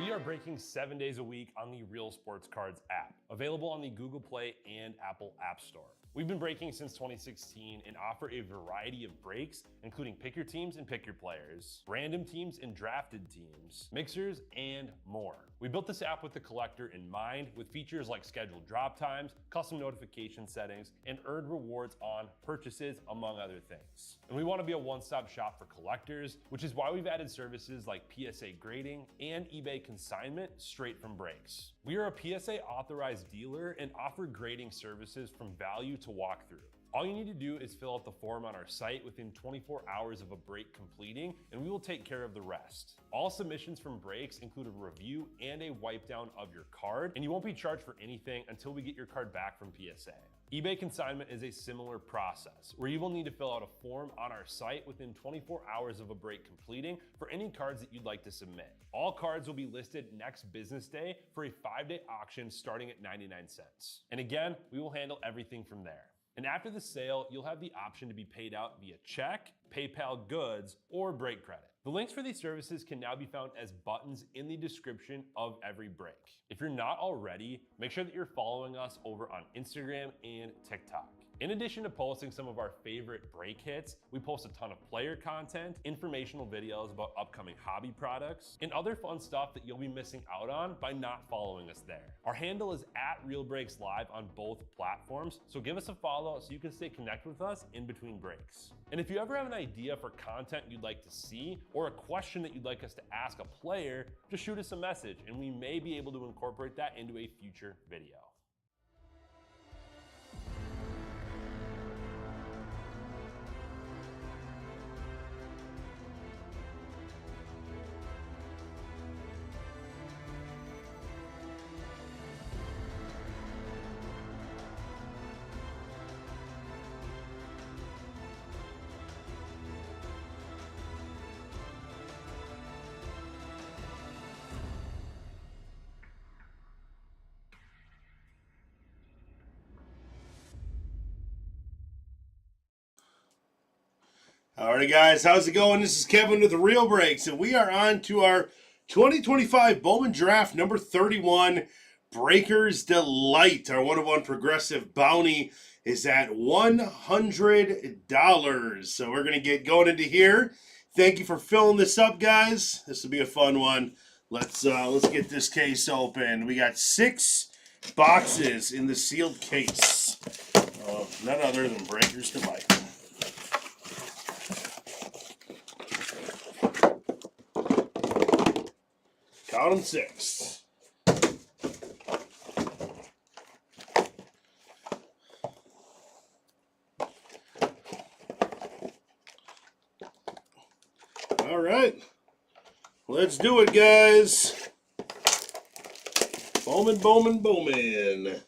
We are breaking 7 days a week on the Real Sports Cards app, available on the Google Play and Apple App Store. We've been breaking since 2016 and offer a variety of breaks, including pick your teams and pick your players, random teams and drafted teams, mixers, and more. We built this app with the collector in mind, with features like scheduled drop times, custom notification settings, and earned rewards on purchases, among other things. And we want to be a one-stop shop for collectors, which is why we've added services like PSA grading and eBay consignment straight from breaks. We are a PSA authorized dealer and offer grading services from value to walkthrough. All you need to do is fill out the form on our site within 24 hours of a break completing, and we will take care of the rest. All submissions from breaks include a review and a wipe down of your card, and you won't be charged for anything until we get your card back from PSA. eBay consignment is a similar process, where you will need to fill out a form on our site within 24 hours of a break completing for any cards that you'd like to submit. All cards will be listed next business day for a 5-day auction starting at 99 cents. And again, we will handle everything from there. And after the sale, you'll have the option to be paid out via check, PayPal goods, or break credit. The links for these services can now be found as buttons in the description of every break. If you're not already, make sure that you're following us over on Instagram and TikTok. In addition to posting some of our favorite break hits, we post a ton of player content, informational videos about upcoming hobby products, and other fun stuff that you'll be missing out on by not following us there. Our handle is @RealBreaksLive on both platforms, so give us a follow so you can stay connected with us in between breaks. And if you ever have an idea for content you'd like to see, or a question that you'd like us to ask a player, just shoot us a message and we may be able to incorporate that into a future video. Alrighty, guys, how's it going? This is Kevin with the Real Breaks, and we are on to our 2025 Bowman Draft number 31, Breaker's Delight. Our 1-of-1 progressive bounty is at $100. So we're going to get going into here. Thank you for filling this up, guys. This will be a fun one. Let's get this case open. We got 6 boxes in the sealed case. None other than Breaker's Delight. Count them 6. All right. Let's do it, guys. Bowman, Bowman, Bowman.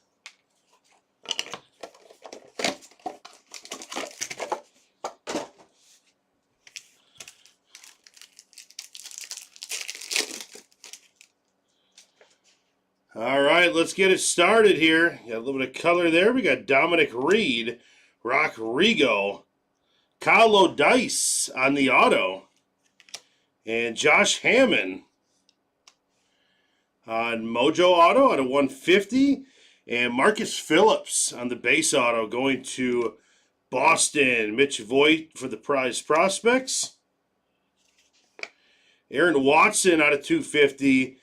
All right, let's get it started here. Got a little bit of color there. We got Dominic Reed, Rock Rigo, Kyle Dice on the auto, and Josh Hammond on Mojo Auto at a 150, and Marcus Phillips on the base auto going to Boston. Mitch Voigt for the prize prospects. Aaron Watson out of 250.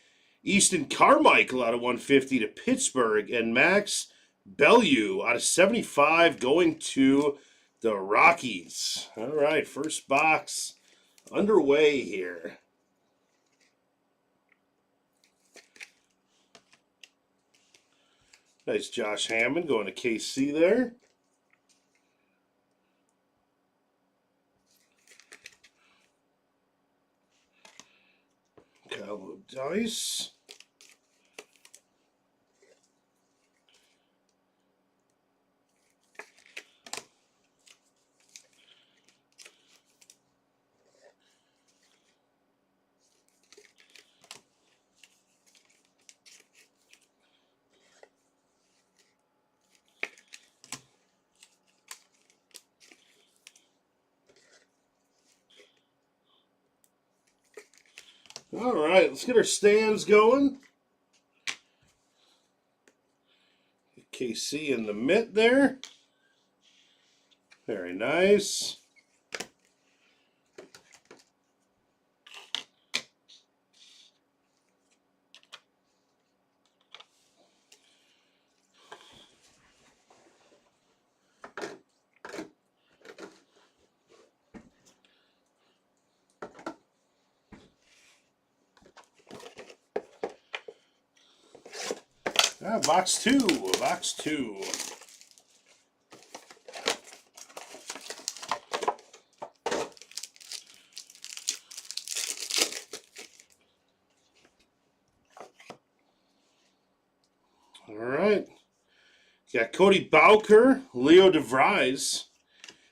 Easton Carmichael out of 150 to Pittsburgh, and Max Bellew out of 75 going to the Rockies. All right, first box underway here. Nice Josh Hammond going to KC there. Kyle Dice. All right, let's get our stands going. KC in the mitt there. Very nice. Box two. All right. Got Cody Bowker, Leo DeVries,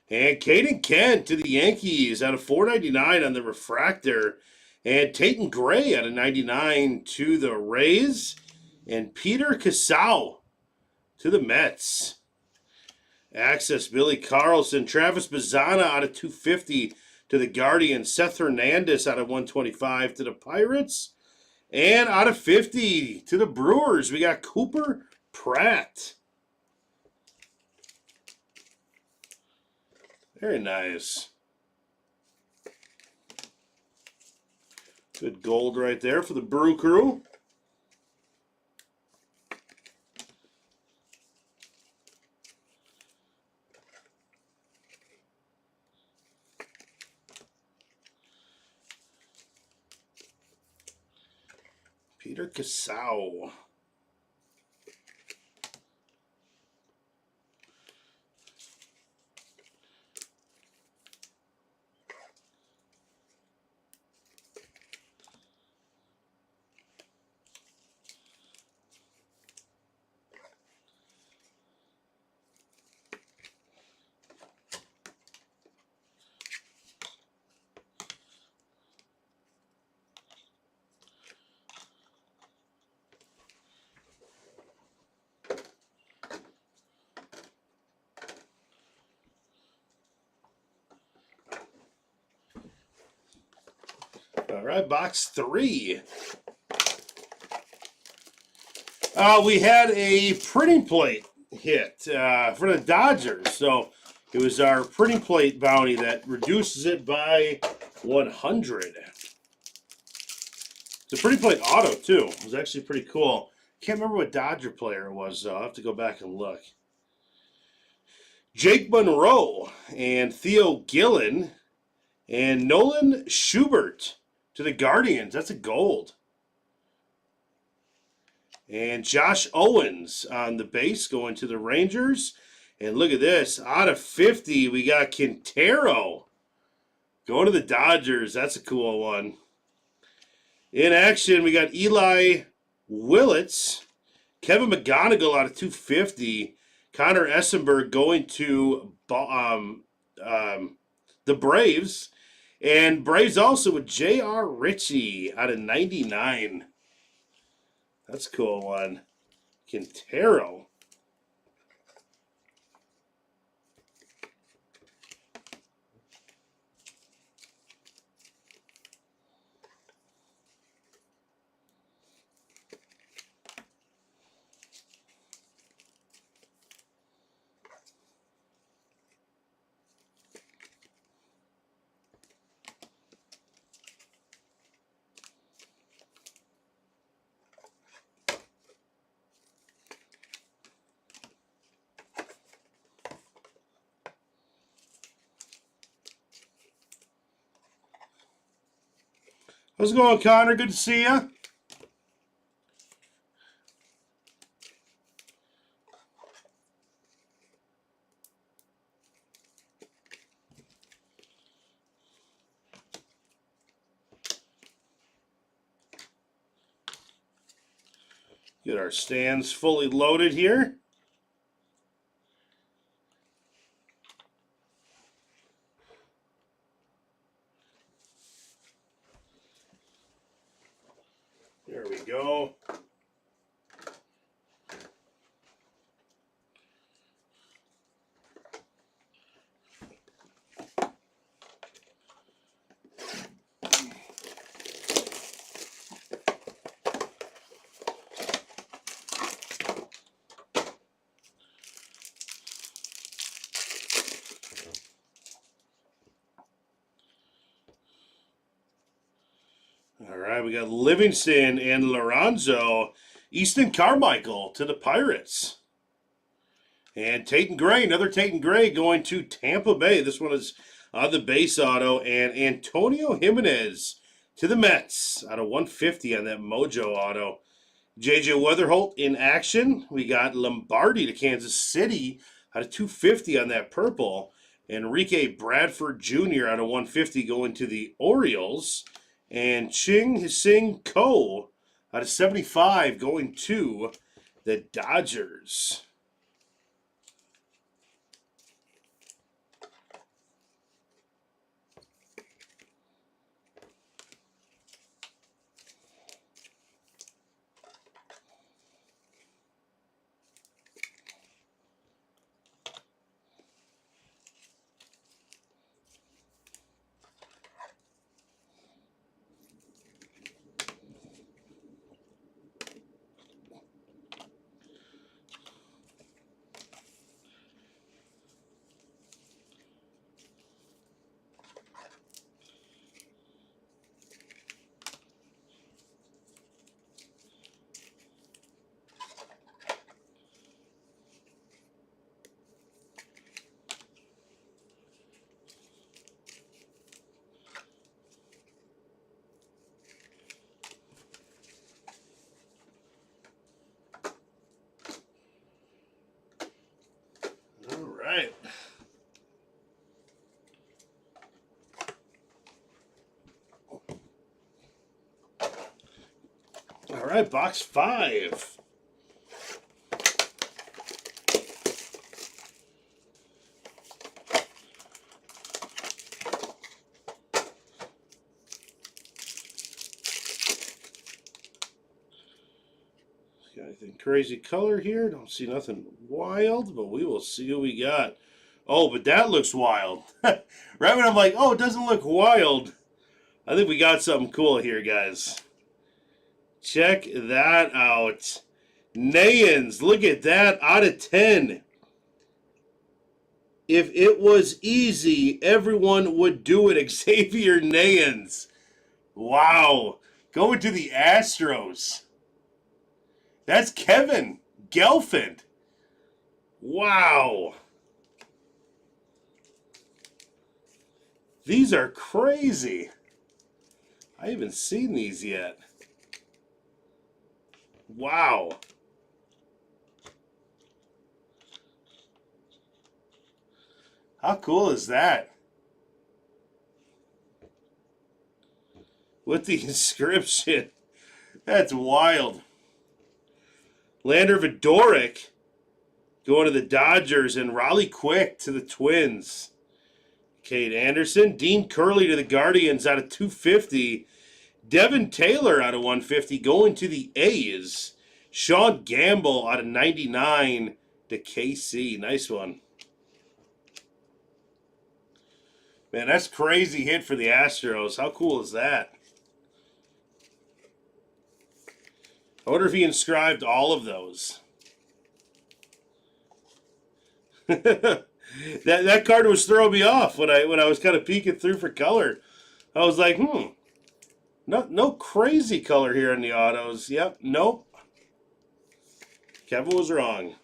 and Caden Kent to the Yankees out of 499 on the refractor. And Tatum Gray out of 99 to the Rays. And Peter Casau to the Mets. Access Billy Carlson, Travis Bazzana out of 250 to the Guardians. Seth Hernandez out of 125 to the Pirates. And out of 50 to the Brewers, we got Cooper Pratt. Very nice. Good gold right there for the Brew Crew. Peter Casau. All right, box three. We had a printing plate hit for the Dodgers. So it was our printing plate bounty that reduces it by 100. It's a printing plate auto, too. It was actually pretty cool. Can't remember what Dodger player it was, though. I'll have to go back and look. Jake Monroe and Theo Gillen and Nolan Schubert to the Guardians. That's a gold. And Josh Owens on the base going to the Rangers. And look at this. Out of 50, we got Quintero going to the Dodgers. That's a cool one. In action, we got Eli Willits. Kevin McGonigal out of 250. Connor Essenberg going to the Braves. And Braves also with J.R. Ritchie out of 99. That's a cool one. Quintero. How's it going, Connor? Good to see you. Get our stands fully loaded here. There we go. right, we got Livingston and Lorenzo. Easton Carmichael to the Pirates. And Tate Gray, another Tate Gray going to Tampa Bay. This one is on the base auto. And Antonio Jimenez to the Mets out of 150 on that Mojo auto. J.J. Weatherholt in action. We got Lombardi to Kansas City out of 250 on that purple. Enrique Bradford Jr. out of 150 going to the Orioles. And Ching Sing Ko out of 75 going to the Dodgers. All right. All right, box 5. Got anything crazy color here? Don't see nothing wild, but we will see what we got. Oh, but that looks wild. Right when I'm like, oh, it doesn't look wild. I think we got something cool here, guys. Check that out. Nayans, look at that, out of 10. If it was easy, everyone would do it. Xavier Nayans. Wow. Going to the Astros. That's Kevin Gelfand. Wow. These are crazy. I haven't seen these yet. Wow. How cool is that? With the inscription. That's wild. Lander Vidoric going to the Dodgers and Raleigh Quick to the Twins. Cade Anderson, Dean Curley to the Guardians out of 250. Devin Taylor out of 150 going to the A's. Sean Gamble out of 99 to KC. Nice one. Man, that's crazy hit for the Astros. How cool is that? I wonder if he inscribed all of those. that card was throwing me off when I was kind of peeking through for color. I was like, no crazy color here in the autos. Yep, nope. Kevin was wrong.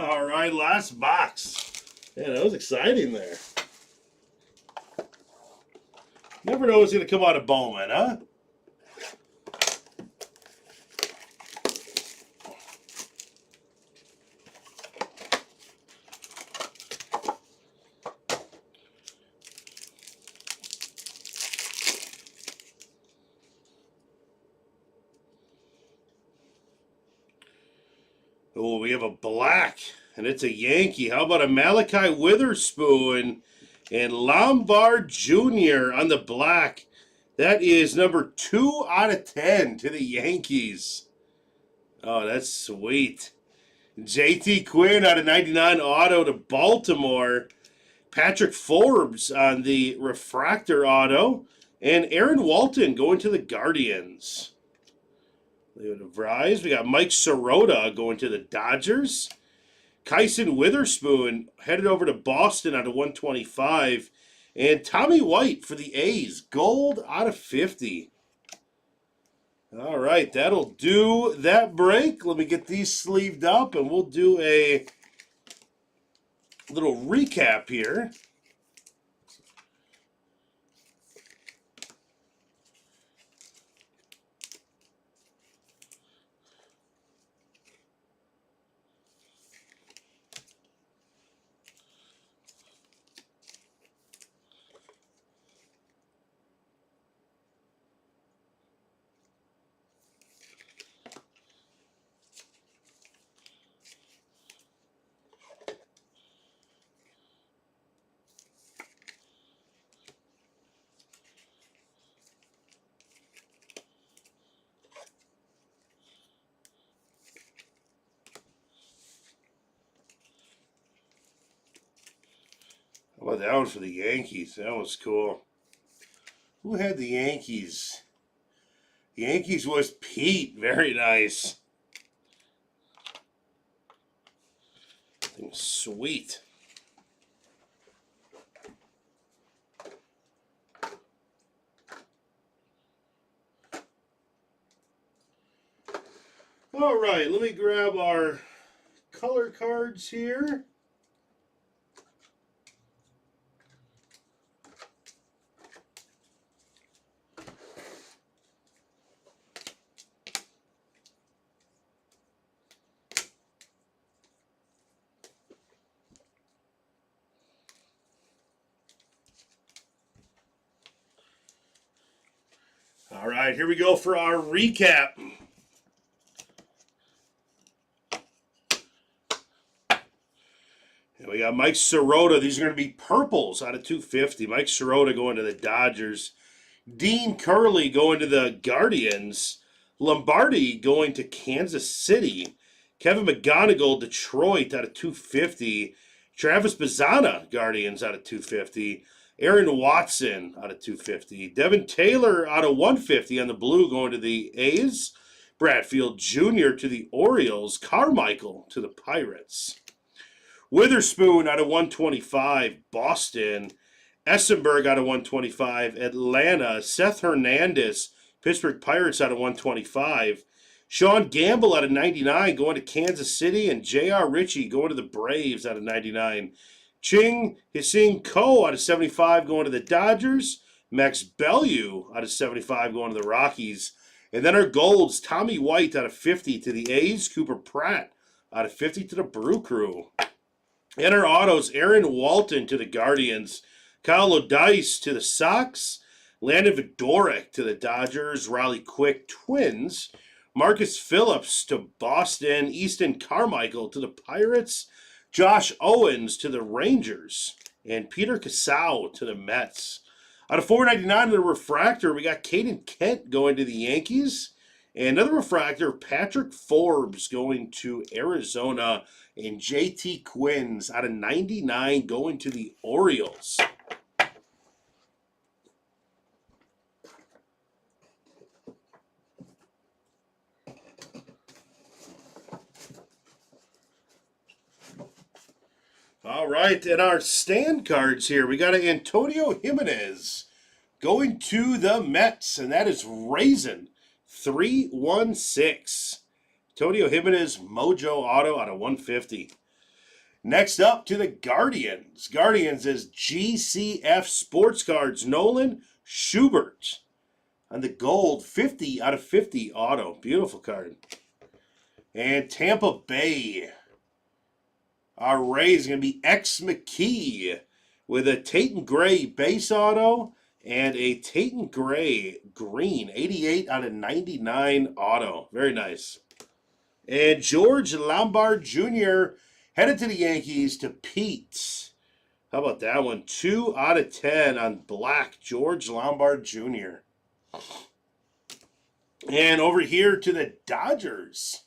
All right, last box. Man, that was exciting there. Never know what's going to come out of Bowman, huh? Oh, we have a black, and it's a Yankee. How about a Malachi Witherspoon and Lombard Jr. on the black? That is number 2 out of 10 to the Yankees. Oh, that's sweet. JT Quinn out of 99 auto to Baltimore. Patrick Forbes on the refractor auto. And Aaron Walton going to the Guardians. Leave it of Rise. We got Mike Sirota going to the Dodgers. Kyson Witherspoon headed over to Boston out of 125. And Tommy White for the A's. Gold out of 50. All right, that'll do that break. Let me get these sleeved up, and we'll do a little recap here. How about that one for the Yankees? That was cool. Who had the Yankees? The Yankees was Pete. Very nice. Sweet. All right, let me grab our color cards here. All right, here we go for our recap. And we got Mike Sirota. These are going to be purples out of 250. Mike Sirota going to the Dodgers. Dean Curley going to the Guardians. Lombardi going to Kansas City. Kevin McGonigal, Detroit out of 250. Travis Bazzana, Guardians out of 250. Aaron Watson out of 250. Devin Taylor out of 150 on the blue going to the A's. Bradfield Jr. to the Orioles. Carmichael to the Pirates. Witherspoon out of 125, Boston. Essenberg out of 125, Atlanta. Seth Hernandez, Pittsburgh Pirates out of 125. Sean Gamble out of 99 going to Kansas City. And J.R. Ritchie going to the Braves out of 99. Ching Hsing Ko out of 75 going to the Dodgers. Max Bellew out of 75 going to the Rockies. And then our golds, Tommy White out of 50 to the A's. Cooper Pratt out of 50 to the Brew Crew. And our autos, Aaron Walton to the Guardians. Kyle O'Dice to the Sox. Landon Vidorek to the Dodgers. Riley Quick, Twins. Marcus Phillips to Boston. Easton Carmichael to the Pirates. Josh Owens to the Rangers. And Peter Casau to the Mets. Out of 499 in the refractor, we got Caden Kent going to the Yankees. And another refractor, Patrick Forbes going to Arizona. And JT Quinns out of 99 going to the Orioles. All right, and our stand cards here, we got an Antonio Jimenez going to the Mets, and that is Raisin 316. Antonio Jimenez, Mojo Auto out of 150. Next up to the Guardians. Guardians is GCF Sports Cards, Nolan Schubert. On the gold, 50 out of 50 auto. Beautiful card. And Tampa Bay. Our Rays are going to be X McKee with a Tatum Gray base auto and a Tatum Gray green, 88 out of 99 auto. Very nice. And George Lombard Jr. headed to the Yankees to Pete. How about that one? 2 out of 10 on black, George Lombard Jr. And over here to the Dodgers,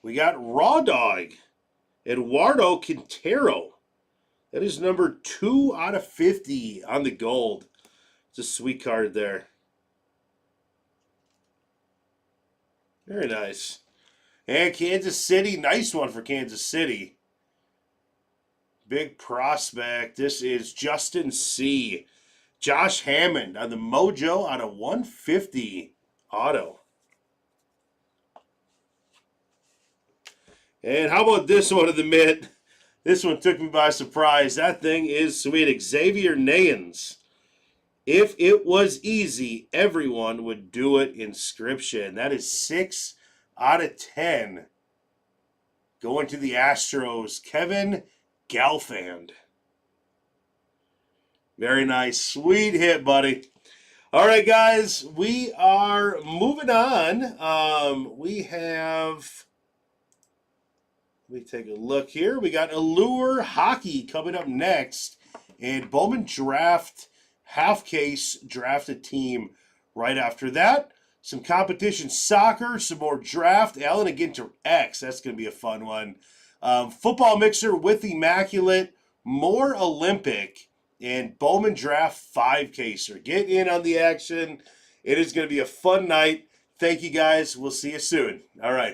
we got Raw Dog, Eduardo Quintero. That is number 2 out of 50 on the gold. It's a sweet card there. Very nice. And Kansas City, nice one for Kansas City. Big prospect. This is Justin C. Josh Hammond on the Mojo out of 150 auto. And how about this one of the Mint? This one took me by surprise. That thing is sweet. Xavier Nayans. If it was easy, everyone would do it. Inscription. That is 6 out of 10. Going to the Astros, Kevin Galfand. Very nice. Sweet hit, buddy. All right, guys. We are moving on. We have... Let me take a look here. We got Allure Hockey coming up next. And Bowman Draft half case draft a team right after that. Some competition soccer, some more draft. Allen again to X. That's going to be a fun one. Football mixer with Immaculate, more Olympic, and Bowman Draft 5-caser. Get in on the action. It is going to be a fun night. Thank you, guys. We'll see you soon. All right.